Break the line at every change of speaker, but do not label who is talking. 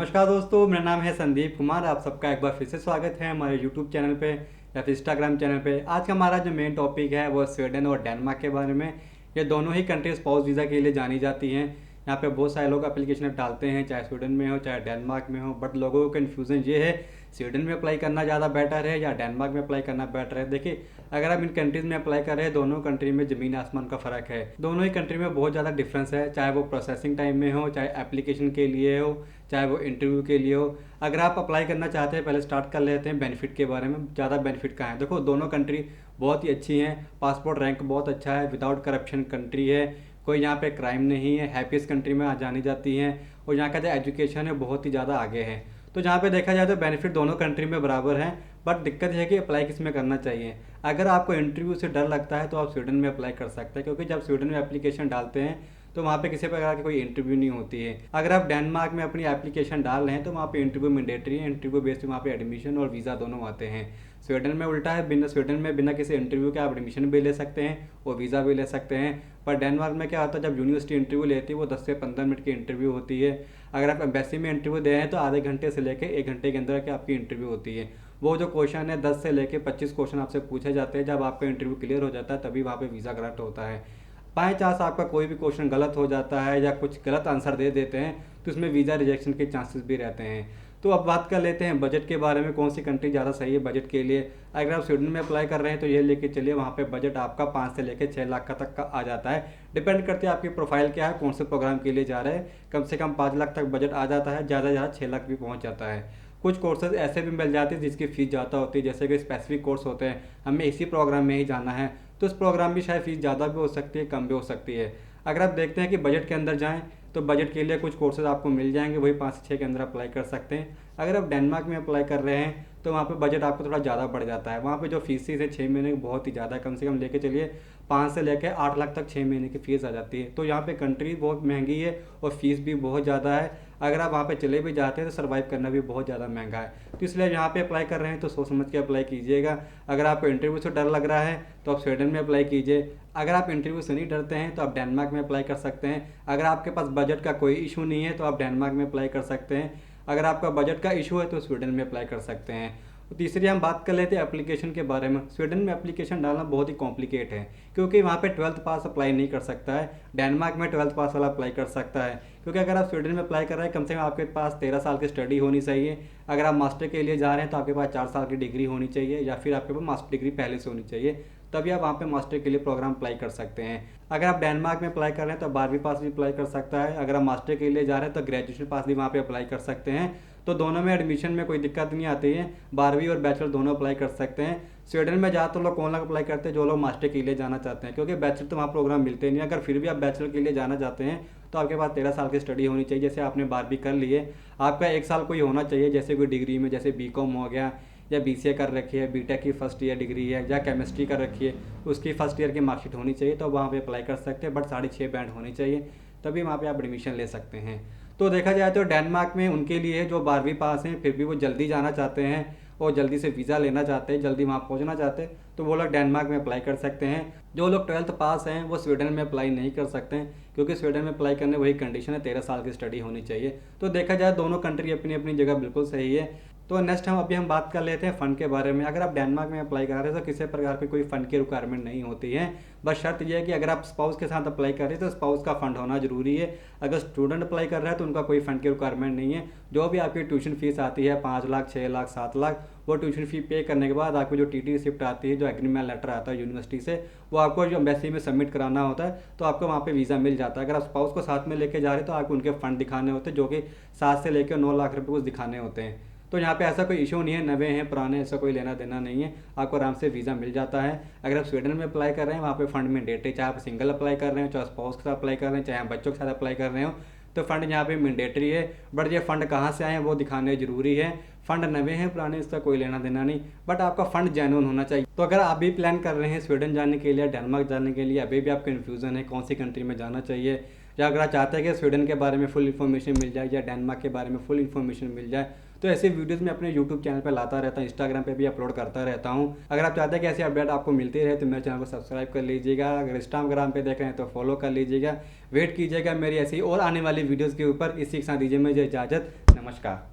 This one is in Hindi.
नमस्कार दोस्तों, मेरा नाम है संदीप कुमार। आप सबका एक बार फिर से स्वागत है हमारे यूट्यूब चैनल पे या फिर इंस्टाग्राम चैनल पे। आज का हमारा जो मेन टॉपिक है वो स्वीडन और डेनमार्क के बारे में। ये दोनों ही कंट्री स्पाउस वीज़ा के लिए जानी जाती हैं। यहाँ पे बहुत सारे लोग एप्लीकेशन डालते हैं, चाहे स्वीडन में हो चाहे डेनमार्क में हो, बट लोगों को कन्फ्यूज़न ये है स्वीडन में अप्लाई करना ज़्यादा बेटर है या डेनमार्क में अप्लाई करना बेटर है। देखिए, अगर आप इन कंट्रीज़ में अप्लाई कर रहे हैं, दोनों कंट्री में ज़मीन आसमान का फ़र्क है। दोनों ही कंट्री में बहुत ज़्यादा डिफरेंस है, चाहे वो प्रोसेसिंग टाइम में हो, चाहे एप्लीकेशन के लिए हो, चाहे वो इंटरव्यू के लिए हो। अगर आप अप्लाई करना चाहते हैं, पहले स्टार्ट कर लेते हैं बेनिफिट के बारे में। ज़्यादा बेनिफिट कहाँ है? देखो, दोनों कंट्री बहुत ही अच्छी हैं। पासपोर्ट रैंक बहुत अच्छा है, विदाउट करप्शन कंट्री है, कोई यहाँ पे क्राइम नहीं है, हैप्पीस्ट कंट्री में जानी जाती हैं। और यहाँ का जो एजुकेशन है बहुत ही ज़्यादा आगे है। तो जहाँ पे देखा जाए तो बेनिफिट दोनों कंट्री में बराबर हैं। बट दिक्कत यह है कि अप्लाई किस में करना चाहिए। अगर आपको इंटरव्यू से डर लगता है तो आप स्वीडन में अप्लाई कर सकते हैं, क्योंकि जब स्वीडन में एप्लीकेशन डालते हैं तो वहाँ पे किसी प्रकार की कोई इंटरव्यू नहीं होती है। अगर आप डेनमार्क में अपनी एप्लीकेशन डाल रहे हैं तो वहाँ पे इंटरव्यू मैंडेटरी है। इंटरव्यू बेस पे वहाँ पे एडमिशन और वीज़ा दोनों आते हैं। स्वीडन में उल्टा है, स्वीडन में बिना किसी इंटरव्यू के आप एडमिशन भी ले सकते हैं और वीज़ा भी ले सकते हैं। पर डेनमार्क में क्या होता है, जब यूनिवर्सिटी इंटरव्यू लेती है वो 10 से 15 मिनट की इंटरव्यू होती है। अगर आप एम्बेसी में इंटरव्यू दे रहे हैं तो आधे घंटे से लेकर 1 घंटे के अंदर की आपकी इंटरव्यू होती है। वो जो क्वेश्चन है 10 से लेकर 25 क्वेश्चन आपसे पूछे जाते हैं। जब आपका इंटरव्यू क्लियर हो जाता है तभी वहाँ पे वीज़ा ग्रांट होता है। बाई चांस आपका कोई भी क्वेश्चन गलत हो जाता है या कुछ गलत आंसर दे देते हैं तो उसमें वीज़ा रिजेक्शन के चांसेस भी रहते हैं। तो अब बात कर लेते हैं बजट के बारे में, कौन सी कंट्री ज़्यादा सही है बजट के लिए। अगर आप स्वीडन में अप्लाई कर रहे हैं तो ये लेके चलिए, वहाँ पे बजट आपका 5 से लेकर 6 लाख का तक का आ जाता है। डिपेंड करती है आपकी प्रोफाइल क्या है, कौन से प्रोग्राम के लिए जा रहे हैं। कम से कम 5 लाख तक बजट आ जाता है, ज़्यादा से ज़्यादा 6 लाख भी पहुँच जाता है। कुछ कोर्सेज ऐसे भी मिल जाते हैं जिसकी फ़ीस ज़्यादा होती है, जैसे कि स्पेसिफिक कोर्स होते हैं, हमें इसी प्रोग्राम में ही जाना है तो उस प्रोग्राम की शायद फ़ीस ज़्यादा भी हो सकती है, कम भी हो सकती है। अगर आप देखते हैं कि बजट के अंदर जाएँ तो बजट के लिए कुछ कोर्सेज आपको मिल जाएंगे, वही 5 से 6 के अंदर अप्लाई कर सकते हैं। अगर आप डेनमार्क में अप्लाई कर रहे हैं तो वहाँ पे बजट आपको थोड़ा ज़्यादा बढ़ जाता है। वहाँ पे जो फीस है 6 महीने की बहुत ही ज़्यादा है, कम से कम लेके चलिए 5 से लेकर 8 लाख तक 6 महीने की फ़ीस आ जाती है। तो यहाँ पे कंट्री बहुत महंगी है और फीस भी बहुत ज़्यादा है। अगर आप वहाँ पे चले भी जाते हैं तो सर्वाइव करना भी बहुत ज़्यादा महंगा है। तो इसलिए यहाँ पे अप्लाई कर रहे हैं तो सोच समझ के अप्लाई कीजिएगा। अगर आपको इंटरव्यू से डर लग रहा है तो आप स्वीडन में अप्लाई कीजिए। अगर आप इंटरव्यू से नहीं डरते हैं तो आप डेनमार्क में अप्लाई कर सकते हैं। अगर आपके पास बजट का कोई इशू नहीं है तो आप डेनमार्क में अप्लाई कर सकते हैं। अगर आपका बजट का इशू है तो स्वीडन में अप्लाई कर सकते हैं। तीसरी हम बात कर लेते हैं एप्लीकेशन के बारे में। स्वीडन में एप्लीकेशन डालना बहुत ही कॉम्प्लिकेट है, क्योंकि वहाँ पे 12th पास अप्लाई नहीं कर सकता है। डेनमार्क में 12th पास वाला अप्लाई कर सकता है, क्योंकि अगर आप स्वीडन में अप्लाई कर रहे हैं कम से कम आपके पास 13 साल की स्टडी होनी चाहिए। अगर आप मास्टर के लिए जा रहे हैं तो आपके पास 4 साल की डिग्री होनी चाहिए, या फिर आपके पास मास्टर डिग्री पहले से होनी चाहिए, तभी आप वहाँ पे मास्टर के लिए प्रोग्राम अप्लाई कर सकते हैं। अगर आप डेनमार्क में अप्लाई कर रहे हैं तो 12वीं पास भी अप्लाई कर सकता है। अगर आप मास्टर के लिए जा रहे हैं तो ग्रेजुएशन पास भी वहाँ पे अप्लाई कर सकते हैं। तो दोनों में एडमिशन में कोई दिक्कत नहीं आती है, 12वीं और बैचलर दोनों अप्लाई कर सकते हैं। स्वीडन में ज़्यादातर लोग कौन लोग अप्लाई करते हैं, जो लोग मास्टर के लिए जाना चाहते हैं, क्योंकि बैचलर तो वहाँ प्रोग्राम मिलते नहीं। अगर फिर भी आप बैचलर के लिए जाना चाहते हैं तो आपके पास 13 साल की स्टडी होनी चाहिए। जैसे आपने 12वीं कर ली है, आपका 1 साल कोई होना चाहिए, जैसे कोई डिग्री में, जैसे बीकॉम हो गया या बीसीए कर रखी है, बीटेक की फर्स्ट ईयर डिग्री है, या केमिस्ट्री कर रखी है, उसकी फर्स्ट ईयर की मार्कशीट होनी चाहिए, तो वहाँ पे अप्लाई कर सकते हैं। बट 6.5 बैंड होनी चाहिए, तभी वहाँ पे आप एडमिशन ले सकते हैं। तो देखा जाए तो डेनमार्क में उनके लिए जो 12वीं पास हैं फिर भी वो जल्दी जाना चाहते हैं और जल्दी से वीज़ा लेना चाहते हैं, जल्दी वहाँ पहुँचना चाहते हैं, तो वो लोग डेनमार्क में अप्लाई कर सकते हैं। जो लोग 12th पास हैं वो स्वीडन में अप्लाई नहीं कर सकते हैं, क्योंकि स्वीडन में अप्लाई करने वही कंडीशन है, 13 साल की स्टडी होनी चाहिए। तो देखा जाए दोनों कंट्री अपनी अपनी जगह बिल्कुल सही है। तो नेक्स्ट हम बात कर लेते हैं फ़ंड के बारे में। अगर आप डेनमार्क में अप्लाई कर रहे हैं तो किसी प्रकार की कोई फ़ंड की रिक्वायरमेंट नहीं होती है। बस शर्त यह है कि अगर आप स्पाउस के साथ अप्लाई कर रहे हैं तो स्पाउस का फ़ंड होना जरूरी है। अगर स्टूडेंट अप्लाई कर रहा है तो उनका कोई फ़ंड की रिक्वायरमेंट नहीं है। जो भी आपकी ट्यूशन फीस आती है 5 लाख, 6 लाख, 7 लाख, वो ट्यूशन फ़ी पे करने के बाद आपको जो टीटी रिसिप्ट आती है, जो एग्रीमेंट लेटर आता है यूनिवर्सिटी से, वो आपको जो एम्बेसी में सबमिट कराना होता है, तो आपको वहाँ पे वीज़ा मिल जाता है। अगर आप स्पाउस को साथ में लेके जा रहे हैं तो आपको उनके फ़ंड दिखाने होते हैं, जो कि 7 से लेकर 9 लाख रुपये कुछ दिखाने होते हैं। तो यहाँ पे ऐसा कोई इशू नहीं है, नवे हैं पुराने ऐसा कोई लेना देना नहीं है, आपको आराम से वीज़ा मिल जाता है। अगर आप स्वीडन में अप्लाई कर रहे हैं वहाँ पे फ़ंड मैंडेटरी, चाहे आप सिंगल अप्लाई कर रहे हो, चाहे स्पाउस के साथ अप्लाई कर रहे हैं, चाहे आप बच्चों के साथ अप्लाई कर रहे हो, तो फ़ंड यहाँ पे मैंडेटरी है। बट ये फ़ंड कहाँ से आए हैं वो दिखाने जरूरी है। फ़ंड नवे हैं पुराने इसका कोई लेना देना नहीं, बट आपका फ़ंड जेन्युइन होना चाहिए। तो अगर आप भी प्लान कर रहे हैं स्वीडन जाने के लिए, डेनमार्क जाने के लिए, अभी भी आप कन्फ्यूज़न है कौन सी कंट्री में जाना चाहिए, या अगर आप चाहते हैं कि स्वीडन के बारे में फुल इन्फॉर्मेशन मिल जाए या डेनमार्क के बारे में फुल इन्फॉर्मेशन मिल जाए, तो ऐसे वीडियोस मैं अपने यूट्यूब चैनल पर लाता रहता हूँ, इंस्टाग्राम पे भी अपलोड करता रहता हूँ। अगर आप चाहते हैं कि ऐसी अपडेट आपको मिलती रहे तो मेरे चैनल को सब्सक्राइब कर लीजिएगा। अगर इंस्टाग्राम पे देख रहे हैं तो फॉलो कर लीजिएगा। वेट कीजिएगा मेरी ऐसी और आने वाली वीडियोज़ के ऊपर। इसी के साथ दीजिए मुझे इजाज़त। नमस्कार।